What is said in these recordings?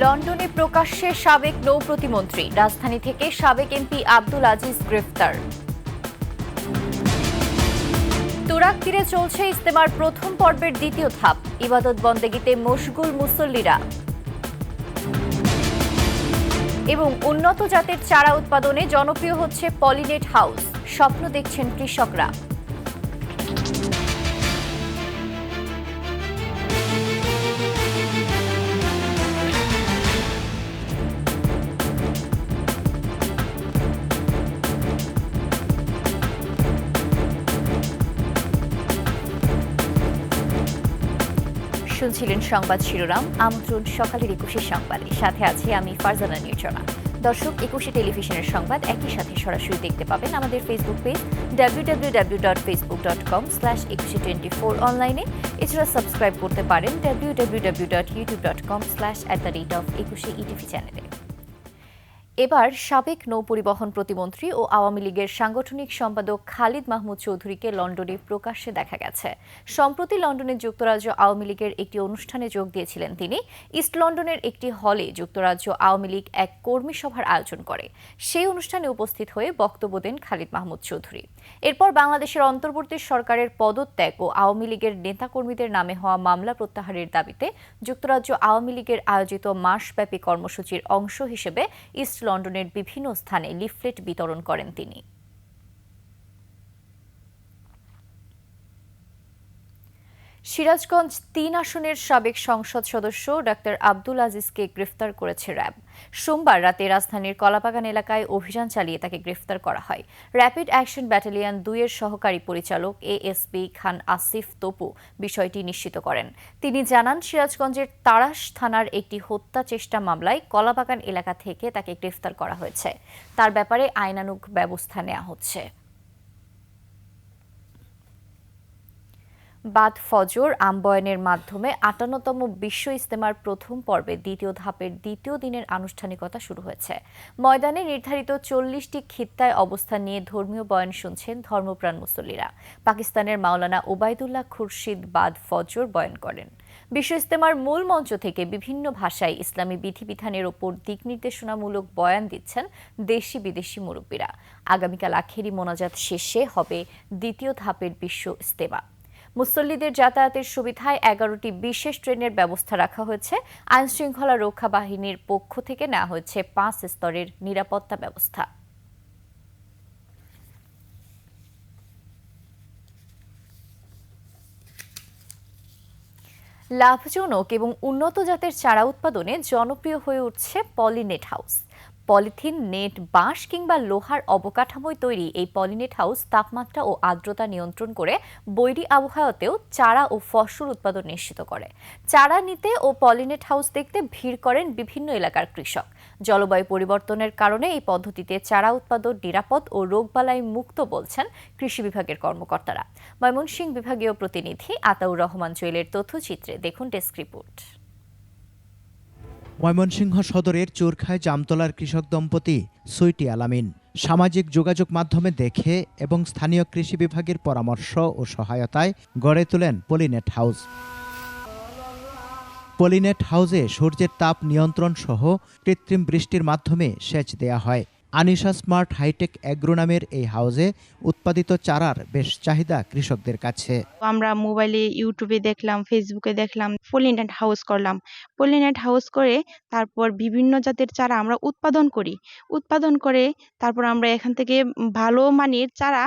লন্ডনে প্রকাশ্যে সাবেক নৌ প্রতিমন্ত্রী, রাজধানী থেকে সাবেক এমপি আব্দুল আজিজ গ্রেফতার। তুরাগ তীরে চলছে ইজতেমার প্রথম পর্বের দ্বিতীয় ধাপ, ইবাদত বন্দেগীতে মশগুল মুসল্লিরা। এবং উন্নত জাতের চারা উৎপাদনে জনপ্রিয় হচ্ছে পলিনেট হাউস, স্বপ্ন দেখছেন কৃষকরা। শুনছিলেন সংবাদ শিরোনাম। আমন্ত্রণ সকালের ২১ সংবাদে, সাথে আছি আমি ফারজানা নির্জনা। দর্শক, ২১ টেলিভিশনের সংবাদ একই সাথে সরাসরি দেখতে পাবেন আমাদের ফেসবুক পেজ www.facebook.com/2124 অনলাইনে। এছাড়া সাবস্ক্রাইব করতে পারেন www.youtube.com/@21etv চ্যানেলে। এবার সাবেক নৌপরিবহন প্রতিমন্ত্রী ও আওয়ামী লীগের সাংগঠনিক সম্পাদক খালিদ মাহমুদ চৌধুরীকে লন্ডনে প্রকাশ্যে দেখা গেছে। সম্প্রতি লন্ডনে যুক্তরাজ্য আওয়ামী লীগের একটি অনুষ্ঠানে যোগ দিয়েছিলেন তিনি। ইস্ট লন্ডনের একটি হলে যুক্তরাজ্য আওয়ামী লীগ এক কর্মী সভার আয়োজন করে। সেই অনুষ্ঠানে উপস্থিত হয়ে বক্তব্য দেন খালিদ মাহমুদ চৌধুরী। এরপর বাংলাদেশের অন্তর্বর্তী সরকারের পদত্যাগ ও আওয়ামী লীগের নেতাকর্মীদের নামে হওয়া মামলা প্রত্যাহারের দাবিতে যুক্তরাজ্য আওয়ামী লীগের আয়োজিত মাসব্যাপী কর্মসূচির অংশ হিসেবে ইস্ট লন্ডনের বিভিন্ন স্থানে লিফলেট বিতরণ করেন তিনি। সিরাজগঞ্জ ৩ আসনের সাবেক সংসদ সদস্য ডাক্তার আব্দুল আজিজকে গ্রেফতার করেছে র্যাব। সোমবার রাতে রাজধানীর কলাবাগান এলাকায় অভিযান চালিয়ে তাকে গ্রেফতার করা হয়। র্যাপিড অ্যাকশন ব্যাটালিয়ন ২ এর সহকারী পরিচালক এএসপি খান আসিফ তপু বিষয়টি নিশ্চিত করেন। তিনি জানান, সিরাজগঞ্জের তাড়াশ থানার একটি হত্যা চেষ্টা মামলায় কলাবাগান এলাকা থেকে তাকে গ্রেফতার করা হয়েছে। তার ব্যাপারে আইনানুগ ব্যবস্থা নেওয়া হচ্ছে। বাদ ফজর আম্বয়নের মাধ্যমে ৫৮তম বিশ্ব ইজতেমার প্রথম পর্বে দ্বিতীয় ধাপের দ্বিতীয় দিনের আনুষ্ঠানিকতা শুরু হয়েছে। ময়দানে নির্ধারিত ৪০টি খিত্তায় অবস্থান নিয়ে ধর্মীয় বয়ান শুনছেন ধর্মপ্রাণ মুসল্লিরা। পাকিস্তানের মাওলানা ওবায়দুল্লাহ খুরশিদ বাদ ফজর বয়ান করেন। বিশ্ব ইজতেমার মূল মঞ্চ থেকে বিভিন্ন ভাষায় ইসলামী বিধিবিধানের ওপর দিক নির্দেশনামূলক বয়ান দিচ্ছেন দেশি বিদেশি মুরব্বীরা। আগামীকাল আখেরি মোনাজাত শেষে হবে দ্বিতীয় ধাপের বিশ্ব ইজতেমা। মুসল্লিদের যাতায়াতের সুবিধায় ১১টি বিশেষ ট্রেনের ব্যবস্থা রাখা হয়েছে। আইনশৃঙ্খলা রক্ষা বাহিনীর পক্ষ থেকে নেওয়া হয়েছে ৫ স্তরের নিরাপত্তা ব্যবস্থা। লাভজনক এবং উন্নত জাতের চারা উৎপাদনে জনপ্রিয় হয়ে উঠছে পলিনেট হাউস। পলিথিন, নেট, বাঁশ কিংবা লোহার অবকাঠামোয় তৈরি এই পলিনেট হাউস তাপমাত্রা ও আর্দ্রতা নিয়ন্ত্রণ করে বৈরী আবহাওয়াতেও চারা ও ফসল উৎপাদন নিশ্চিত করে। চারা নিতে ও পলিনেট হাউস দেখতে ভিড় করেন বিভিন্ন এলাকার কৃষক। জলবায়ু পরিবর্তনের কারণে এই পদ্ধতিতে চারা উৎপাদন নিরাপদ ও রোগবালাই মুক্ত বলছেন কৃষি বিভাগের কর্মকর্তারা। ময়মনসিংহ বিভাগীয় প্রতিনিধি আতাউর রহমান জুয়েলের তথ্যচিত্রে দেখুন ডেস্ক রিপোর্ট। ময়মনসিংহ সদরের চোরখায় জামতলার কৃষক দম্পতি সুইটি আলামিন সামাজিক যোগাযোগ মাধ্যমে দেখে এবং স্থানীয় কৃষি বিভাগের পরামর্শ ও সহায়তায় গড়ে তোলেন পলিনেট হাউস। পলিনেট হাউসে সূর্যের তাপ নিয়ন্ত্রণ সহ কৃত্রিম বৃষ্টির মাধ্যমে সেচ দেয়া হয়। আনিশা স্মার্ট হাইটেক অ্যাগ্রো নামের এই হাউসে উৎপাদিত চারার বেশ চাহিদা কৃষকদের কাছে। আমরা মোবাইলে, ইউটিউবে দেখলাম, ফেসবুকে দেখলাম, পলিনেট হাউস করলাম। পলিনেট হাউস করে তারপর বিভিন্ন জাতের চারা আমরা উৎপাদন করে তারপর আমরা এখান থেকে ভালো মানের চারা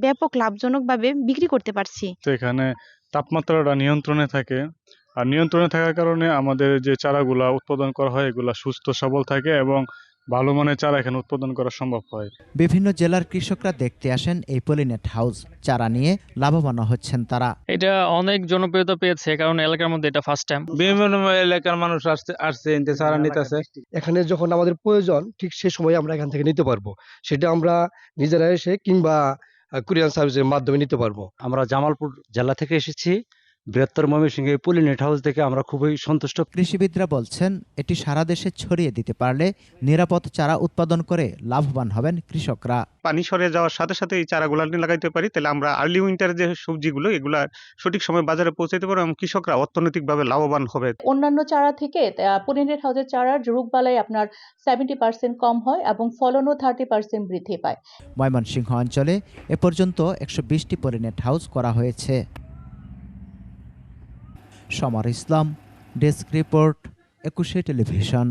ব্যাপক লাভজনকভাবে বিক্রি করতে পারছি। তো এখানে তাপমাত্রাটা নিয়ন্ত্রণে থাকে, আর নিয়ন্ত্রণে থাকার কারণে আমাদের যে চারাগুলা উৎপাদন করা হয় এগুলা সুস্থ সবল থাকে এবং ভালো মানের চারা এখানে উৎপাদন করা সম্ভব হয়। বিভিন্ন জেলার কৃষকরা দেখতে আসেন এই পলিনেট হাউস। চারা নিয়ে লাভবান হচ্ছেন তারা। এটা অনেক জনপ্রিয়তা পেয়েছে কারণ এলাকার মধ্যে এটা ফার্স্ট টাইম। বিভিন্ন এলাকার মানুষ আসছে চারা নিতেছে। এখানে যখন আমাদের প্রয়োজন ঠিক সেই সময় আমরা এখান থেকে নিতে পারবো, সেটা আমরা নিজেরা এসে কিংবা কুরিয়ার সার্ভিসের মাধ্যমে নিতে পারবো। আমরা জামালপুর জেলা থেকে এসেছি। বৃহত্তর ময়মনসিংহে পলিনেট হাউস দেখে আমরা খুবই সন্তুষ্ট। কৃষিবিদরা বলছেন এটি সারা দেশে ছড়িয়ে দিতে পারলে নিরাপদ চারা উৎপাদন করে লাভবান হবেন কৃষকরা। পানি সরে যাওয়ার সাথে সাথে এই চারাগুলো লাগাইতে পারি, তাহলে আমরা আর্লি উইন্টারে যে সবজিগুলো এগুলা সঠিক সময় বাজারে পৌঁছাতে পারবো এবং কৃষকরা অর্থনৈতিকভাবে লাভবান হবে। অন্যান্য চারা থেকে পলিনেট হাউসের চারার রোগবালাই আপনার 70% কম হয় এবং ফলনও 30% বৃদ্ধি পায়। ময়মনসিংহ অঞ্চলে এ পর্যন্ত 120টি পলিনেট হাউস করা হয়েছে। সমর ইসলাম, ডেস্ক রিপোর্ট, 21 টেলিভিশন।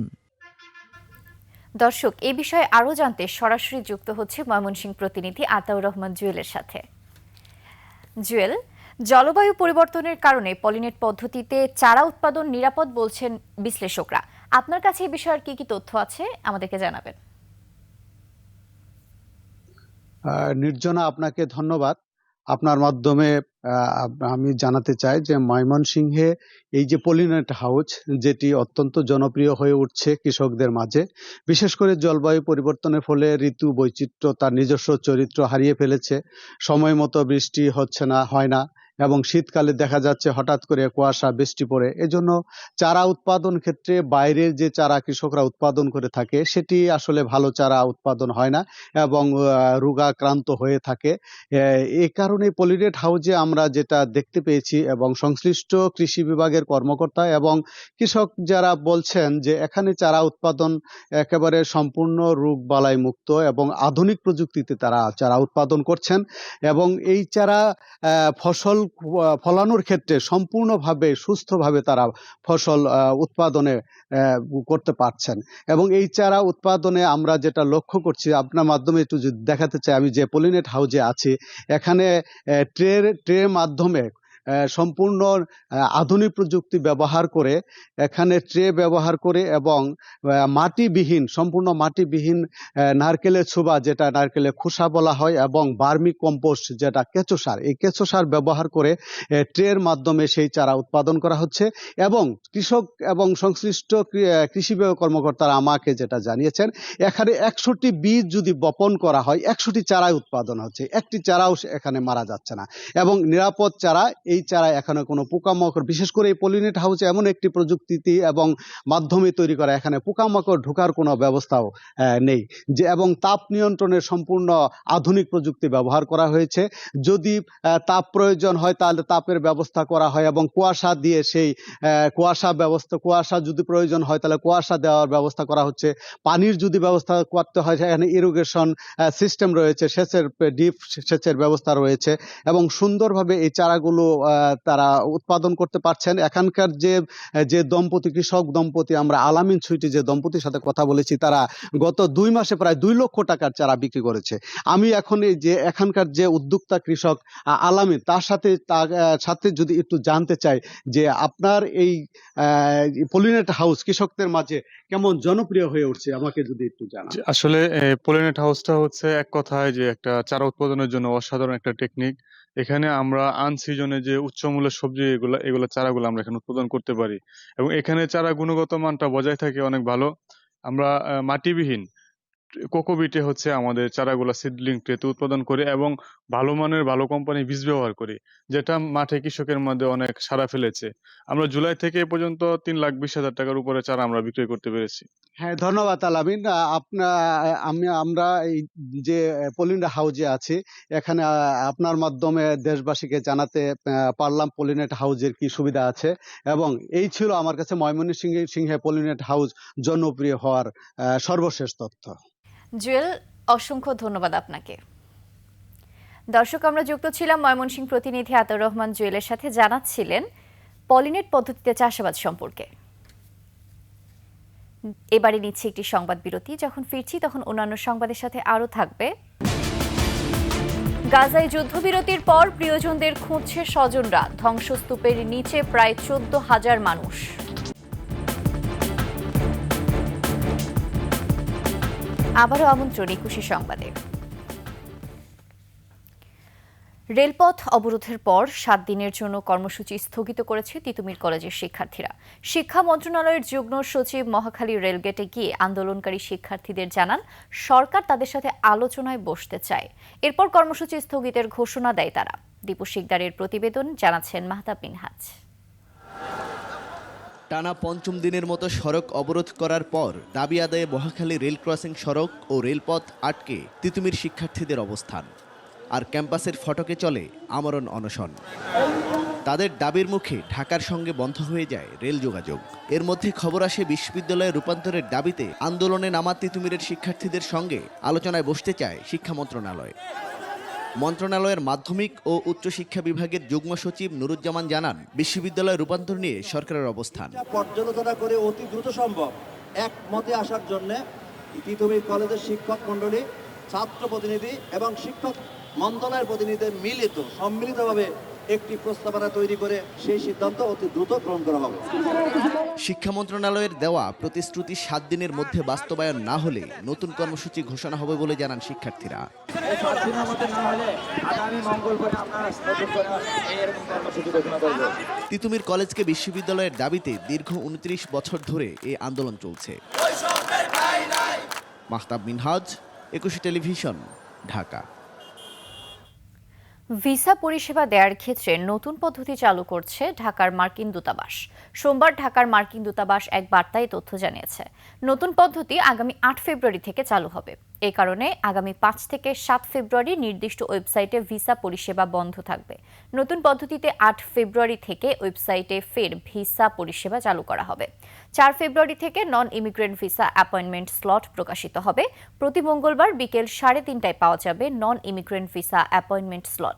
দর্শক, এই বিষয়ে আরও জানতে সরাসরি যুক্ত হচ্ছে ময়মনসিংহ প্রতিনিধি আতাউর রহমান জুয়েলের সাথে। জুয়েল, জলবায়ু পরিবর্তনের কারণে পলিনেট পদ্ধতিতে চারা উৎপাদন নিরাপদ বলছেন বিশ্লেষকরা। আপনার কাছে এই বিষয়ের কি কি তথ্য আছে আমাদেরকে জানাবেন। নির্জনা, আপনাকে ধন্যবাদ। আপনার মাধ্যমে আমি জানাতে চাই যে ময়মনসিংহে এই যে পলিনেট হাউস, যেটি অত্যন্ত জনপ্রিয় হয়ে উঠছে কৃষকদের মাঝে, বিশেষ করে জলবায়ু পরিবর্তনের ফলে ঋতু বৈচিত্র্য তার নিজস্ব চরিত্র হারিয়ে ফেলেছে। সময় মতো বৃষ্টি হয় না এবং শীতকালে দেখা যাচ্ছে হঠাৎ করে কুয়াশা বৃষ্টি পড়ে। এজন্য চারা উৎপাদন ক্ষেত্রে বাইরের যে চারা কৃষকরা উৎপাদন করে থাকে সেটি আসলে ভালো চারা উৎপাদন হয় না এবং রোগাক্রান্ত হয়ে থাকে। এই কারণে পলিনেট হাউসে আমরা যেটা দেখতে পেয়েছি এবং সংশ্লিষ্ট কৃষি বিভাগের কর্মকর্তা এবং কৃষক যারা বলছেন যে এখানে চারা উৎপাদন একেবারে সম্পূর্ণ রোগবালাই মুক্ত এবং আধুনিক প্রযুক্তিতে তারা চারা উৎপাদন করছেন এবং এই চারা ফলানোর ক্ষেত্রে সম্পূর্ণভাবে সুস্থভাবে তারা ফসল উৎপাদনে করতে পারছেন। এবং এই চারা উৎপাদনে আমরা যেটা লক্ষ্য করছি, আপনার মাধ্যমে একটু যদি দেখাতে চাই, আমি যে পলিনেট হাউসে আছি এখানে ট্রের মাধ্যমে সম্পূর্ণ আধুনিক প্রযুক্তি ব্যবহার করে এখানে ট্রে ব্যবহার করে এবং সম্পূর্ণ মাটিবিহীন নারকেলের ছোবা, যেটা নারকেলের খোসা বলা হয়, এবং বার্মি কম্পোস্ট যেটা কেঁচো সার, এই কেঁচো সার ব্যবহার করে ট্রের মাধ্যমে সেই চারা উৎপাদন করা হচ্ছে। এবং কৃষক এবং সংশ্লিষ্ট কৃষি বিভাগ কর্মকর্তারা আমাকে যেটা জানিয়েছেন, এখানে 100টি বীজ যদি বপন করা হয় 100টি চারাই উৎপাদন হচ্ছে, একটি চারাও এখানে মারা যাচ্ছে না এবং নিরাপদ চারা। এই চারা এখানে কোনো পোকামাকড়, বিশেষ করে এই পলিনেট হাউসে এমন একটি প্রযুক্তি এবং মাধ্যমে তৈরি করা, এখানে পোকামাকড় ঢোকার কোনো ব্যবস্থাও নেই যে, এবং তাপ নিয়ন্ত্রণের সম্পূর্ণ আধুনিক প্রযুক্তি ব্যবহার করা হয়েছে। যদি তাপ প্রয়োজন হয় তাহলে তাপের ব্যবস্থা করা হয় এবং কুয়াশা দিয়ে সেই কুয়াশা যদি প্রয়োজন হয় তাহলে কুয়াশা দেওয়ার ব্যবস্থা করা হচ্ছে। পানির যদি ব্যবস্থা করতে হয় সেখানে ইরিগেশন সিস্টেম রয়েছে, ডিপ সেচের ব্যবস্থা রয়েছে এবং সুন্দরভাবে এই চারাগুলো তারা উৎপাদন করতে পারছেন। এখানকার যে কৃষক দম্পতি, আমরা আলামিন সুইটি যে দম্পতির সাথে কথা বলেছি, তারা গত 2 মাসে প্রায় 2 লক্ষ টাকার চারা বিক্রি করেছে। আমি এখন এই যে এখানকার যে উদ্যোক্তা কৃষক আলামিন, তার সাথে যদি একটু জানতে চাই যে আপনার এই পলিনেট হাউস কৃষকদের মাঝে কেমন জনপ্রিয় হয়ে উঠছে, আমাকে যদি একটু জানান। আসলে পলিনেট হাউসটা হচ্ছে এক কথায় যে একটা চারা উৎপাদনের জন্য অসাধারণ একটা টেকনিক। এখানে আমরা আনসিজনে যে উচ্চমূল্যের সবজি এগুলো চারাগুলো আমরা এখানে উৎপাদন করতে পারি এবং এখানে চারা গুণগত মানটা বজায় থাকে অনেক ভালো। আমরা মাটিবিহীন কোকোবিটে হচ্ছে আমাদের চারাগুলা সিডলিং ট্রেতে উৎপাদন করি এবং ভালো মানের ভালো কোম্পানির বীজ ব্যবহার করি, যেটা মাঠে কৃষকের মধ্যে অনেক সাড়া ফেলেছে। আমরা জুলাই থেকে এ পর্যন্ত 3,20,000 টাকার উপরে চারা আমরা বিক্রয় করতে পেরেছি। হ্যাঁ, ধন্যবাদ আলামিন। আমরা এই যে পলিনেট হাউসে আছি এখানে আপনার মাধ্যমে দেশবাসীকে জানাতে পারলাম পলিনেট হাউসের কি সুবিধা আছে এবং এই ছিল আমার কাছে ময়মনসিংহে পলিনেট হাউস জনপ্রিয় হওয়ার সর্বশেষ তথ্য। জুয়েল, অসংখ্য ধন্যবাদ আপনাকে। দর্শক, আমরা যুক্ত ছিলাম ময়মনসিংহ প্রতিনিধি আতাউর রহমান জুয়েলের সাথে, জানাচ্ছিলেন পলিনেট পদ্ধতিতে চাষাবাদ সম্পর্কে। এবারে নিচ্ছে একটি সংবাদ বিরতি। যখন ফিরছি তখন অন্যান্য সংবাদের সাথে আরও থাকবে। গাজায় যুদ্ধবিরতির পর প্রিয়জনদের খুঁজছে স্বজনরা, ধ্বংসস্তূপের নিচে প্রায় 14,000 মানুষ। আবারও আমন্ত্রণ 21 সংবাদে। রেলপথ অবরোধের পর 7 দিনের জন্য কর্মসূচি স্থগিত করেছে তিতুমির কলেজের শিক্ষার্থীরা। শিক্ষা মন্ত্রণালয়ের যুগ্ম সচিব মহাখালী রেলগেটে গিয়ে আন্দোলনকারী শিক্ষার্থীদের জানান সরকার তাদের সাথে আলোচনায় বসতে চায়। এরপর কর্মসূচি স্থগিতের ঘোষণা দেয় তারা। দীপু শিকদারের প্রতিবেদন, জানাচ্ছেন মাহতাব মিনহাজ। টানা 5ম দিনের মতো সড়ক অবরোধ করার পর দাবি আদায়ে মহাখালী রেল ক্রসিং সড়ক ও রেলপথ আটকে তিতুমির শিক্ষার্থীদের অবস্থান। আর ক্যাম্পাসের ফটকে চলে আমরণ অনশন। তাদের দাবির মুখে ঢাকার সঙ্গে বন্ধ হয়ে যায় রেল যোগাযোগ। এর মধ্যে খবর আসে বিশ্ববিদ্যালয়ে রূপান্তরের দাবিতে আন্দোলনে নামা তিতুমিরের শিক্ষার্থীদের সঙ্গে আলোচনায় বসতে চায় শিক্ষা মন্ত্রণালয়। মন্ত্রণালয়ের মাধ্যমিক ও উচ্চশিক্ষা বিভাগের যুগ্ম সচিব নুরুজ্জামান জানান, বিশ্ববিদ্যালয় রূপান্তর নিয়ে সরকারের অবস্থান। পর্যালোচনা করে অতি দ্রুত সম্ভব একমতে আসার জন্য তিতুমির কলেজের শিক্ষক মণ্ডলী, ছাত্র প্রতিনিধি এবং শিক্ষক মন্ত্রণালয়ের প্রতিনিধিদের সম্মিলিতভাবে একটি প্রস্তাবনা তৈরি করে সেই সিদ্ধান্ত অতি দ্রুত গ্রহণ করা হবে। শিক্ষা মন্ত্রণালয়ের দেওয়া প্রতিশ্রুতি 7 দিনের মধ্যে বাস্তবায়ন না হলে নতুন কর্মসূচি ঘোষণা হবে বলে জানান শিক্ষার্থীরা। তিতুমির কলেজকে বিশ্ববিদ্যালয়ের দাবিতে দীর্ঘ 29 বছর ধরে এই আন্দোলন চলছে। মাহতাব মিনহাজ, 21 টেলিভিশন, ঢাকা। ভিসা পরিষেবা দেওয়ার ক্ষেত্রে নতুন পদ্ধতি চালু করছে ঢাকার মার্কিন দূতাবাস। সোমবার ঢাকার মার্কিন দূতাবাস এক বার্তায় তথ্য জানিয়েছে। নতুন পদ্ধতি আগামী 8 ফেব্রুয়ারি থেকে চালু হবে। এই কারণে আগামী 5 থেকে 7 ফেব্রুয়ারি নির্দিষ্ট ওয়েবসাইটে ভিসা পরিষেবা বন্ধ থাকবে। নতুন পদ্ধতিতে 8 ফেব্রুয়ারি থেকে ওয়েবসাইটে ফের ভিসা পরিষেবা চালু করা হবে। 4 ফেব্রুয়ারি থেকে non immigrant visa appointment slot প্রকাশিত হবে। প্রতি মঙ্গলবার বিকেল 3:30টায় পাওয়া যাবে non immigrant visa appointment slot.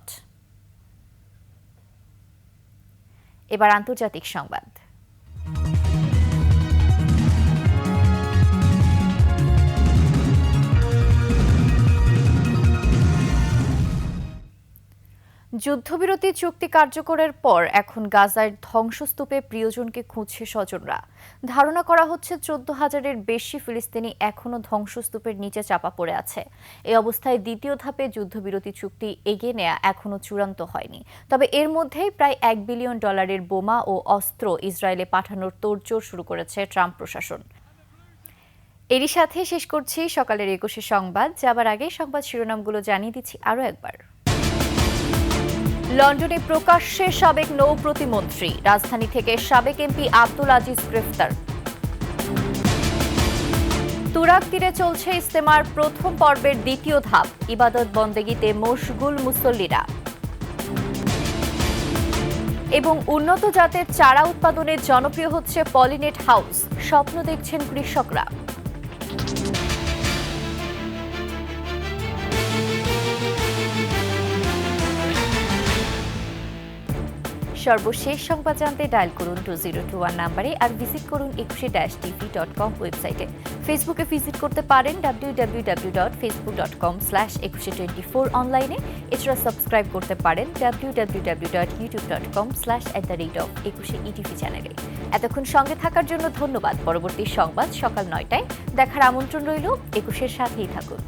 এবার আন্তর্জাতিক সংবাদ। যুদ্ধবিরতি চুক্তি কার্যকরের পর এখন গাজার ধ্বংসস্তূপে প্রিয়জনকে খুঁজছে স্বজনরা। ধারণা করা হচ্ছে 14,000-এর বেশি ফিলিস্তিনি এখনও ধ্বংসস্তূপের নিচে চাপা পড়ে আছে। এই অবস্থায় দ্বিতীয় ধাপে যুদ্ধবিরতি চুক্তি এগিয়ে নেওয়া এখনও চূড়ান্ত হয়নি। তবে এর মধ্যেই প্রায় $1 বিলিয়ন বোমা ও অস্ত্র ইসরায়েলে পাঠানোর তোড়জোড় শুরু করেছে ট্রাম্প প্রশাসন। এরই সাথে শেষ করছি সকালের 21 সংবাদ। যাবার আগে সংবাদ শিরোনামগুলো জানিয়ে দিচ্ছি আরও একবার। লন্ডনে প্রকাশ্যে সাবেক নৌ প্রতিমন্ত্রী, রাজধানী থেকে সাবেক এমপি আব্দুল আজিজ গ্রেফতার। তুরাগ তীরে চলছে ইজতেমার প্রথম পর্বের দ্বিতীয় ধাপ, ইবাদত বন্দেগীতে মশগুল মুসল্লিরা। এবং উন্নত জাতের চারা উৎপাদনে জনপ্রিয় হচ্ছে পলিনেট হাউস, স্বপ্ন দেখছেন কৃষকরা। সর্বশেষ সংবাদ জানতে ডায়াল করুন 2021 নাম্বারে আর ভিজিট করুন 21-tv.com ওয়েবসাইটে। ফেসবুকে ভিজিট করতে পারেন www.facebook.com/2124 অনলাইনে। এছাড়া সাবস্ক্রাইব করতে পারেন www.youtube.com/@21etv চ্যানেলে। এতক্ষণ সঙ্গে থাকার জন্য ধন্যবাদ। পরবর্তী সংবাদ সকাল 9টায় দেখার আমন্ত্রণ রইল। 21-এর সাথেই থাকুন।